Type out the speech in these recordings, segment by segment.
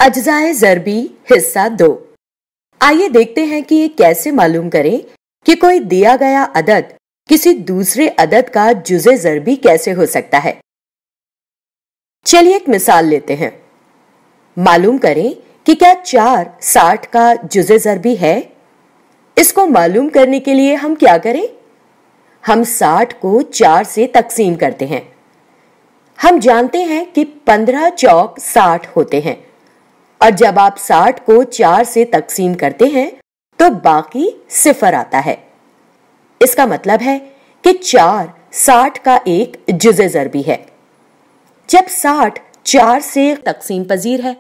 अज्जाए ज़रबी हिस्सा 2। आइए देखते हैं कि ये कैसे मालूम करें कि कोई दिया गया अदद किसी दूसरे अदद का जुज़े ज़रबी कैसे हो सकता है। चलिए एक मिसाल लेते हैं। मालूम करें कि क्या 4 60 का जुज़े ज़रबी है। इसको मालूम करने के लिए हम क्या करें? हम 60 को 4 से तकसीम करते हैं। हम जानते हैं कि 15 चौक 60 होते हैं और जब आप 60 को 4 से तकसीम करते हैं तो बाकी 0 आता है। इसका मतलब है कि 4 60 का एक जुज़े ज़रबी है। जब 60 4 से तकसीम पजीर है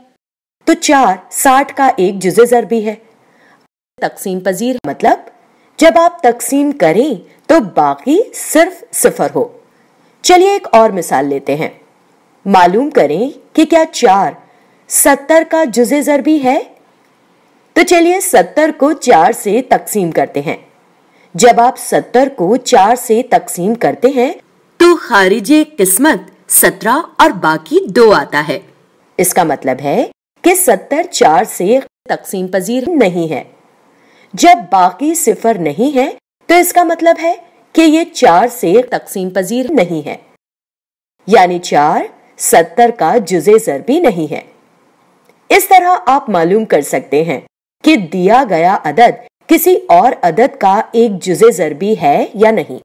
तो 4 60 का एक जुज़े ज़रबी है। तकसीम पजीर मतलब जब आप तकसीम करें तो बाकी सिर्फ 0 हो। चलिए एक और मिसाल लेते हैं। मालूम करें कि क्या 4 70 का जुज़े ज़रबी है। तो चलिए 70 को 4 से तकसीम करते हैं। जब आप 70 को 4 से तकसीम करते हैं तो खारिजे किस्मत 17 और बाकी 2 आता है। इसका मतलब है कि 70 4 से तकसीम पजीर नहीं है। जब बाकी 0 नहीं है तो इसका मतलब है कि ये 4 से तकसीम पजीर नहीं है, यानी 4 70 का जुज़े ज़रबी नहीं है। इस तरह आप मालूम कर सकते हैं कि दिया गया अदद किसी और अदद का एक जुज़े ज़रबी है या नहीं।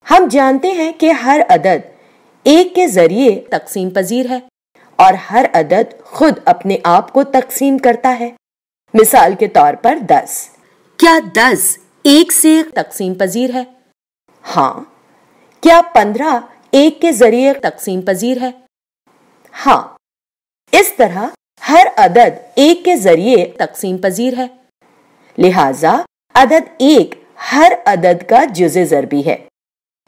हम जानते हैं कि हर अदद 1 के जरिए तकसीम पजीर है और हर अदद खुद अपने आप को तकसीम करता है। मिसाल के तौर पर 10। क्या 10 1 से तकसीम पजीर है? हाँ। क्या 15 1 के जरिए तकसीम पजीर है? हाँ। इस तरह हर अदद 1 के जरिए तकसीम पजीर है, लिहाजा अदद 1 हर अदद का जुज़े ज़रबी है।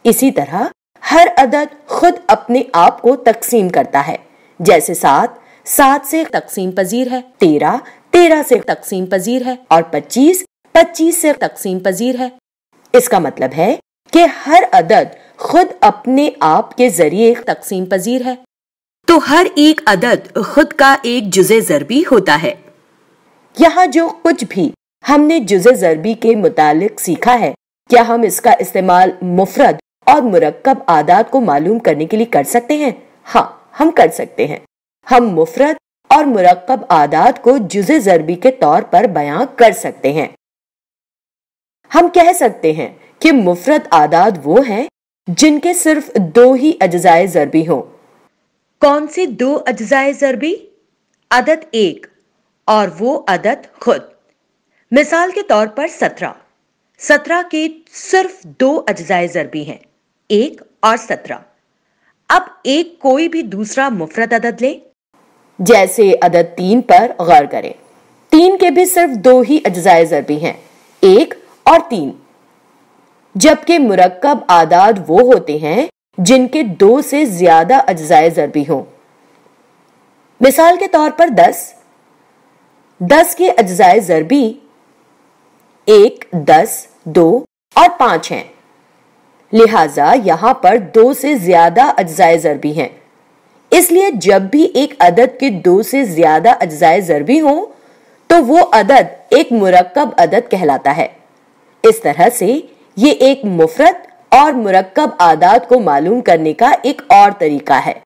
इसी तरह हर अदद खुद अपने आप को तकसीम करता है। जैसे 7 7 से तकसीम पजीर है, 13 13 से तकसीम पजीर है और 25 25 से तकसीम पजीर है। इसका मतलब है कि हर अदद खुद अपने आप के जरिए तकसीम पजीर है, तो हर एक अदद खुद का एक जुज़े ज़रबी होता है। यहाँ जो कुछ भी हमने जुज़े ज़रबी के मुतालिक सीखा है, क्या हम इसका इस्तेमाल मुफरद और मुरक्कब आदाद को मालूम करने के लिए कर सकते हैं? हाँ, हम कर सकते हैं। हम मुफरद और मुरक्कब आदाद को जुज़े ज़रबी के तौर पर बयां कर सकते हैं। हम कह सकते हैं कि मुफरद आदाद वो हैं जिनके सिर्फ 2 ही अज्जाए ज़रबी हों। कौन से 2 अज्जाए ज़रबी? अदद 1 और वो अदद खुद। मिसाल के तौर पर 17 17 के सिर्फ 2 अज्जाए ज़रबी हैं, 1 और 17। अब एक कोई भी दूसरा मुफरद अदद ले, जैसे अदद 3 पर गौर करें। 3 के भी सिर्फ 2 ही अज्जाए ज़रबी हैं, 1 और 3। जबकि मुरक्कब आदाद वो होते हैं जिनके 2 से ज्यादा अज्जाए ज़रबी हों। मिसाल के तौर पर 10 के अज्जाए ज़रबी 1 10 2 और 5 हैं, लिहाजा यहां पर 2 से ज्यादा अज्जाए ज़रबी हैं। इसलिए जब भी एक अदद के 2 से ज्यादा अज्जाए ज़रबी हों तो वो अदद एक मुरक्कब अदद कहलाता है। इस तरह से ये एक मुफरद और मुरक्कब आदाद को मालूम करने का एक और तरीका है।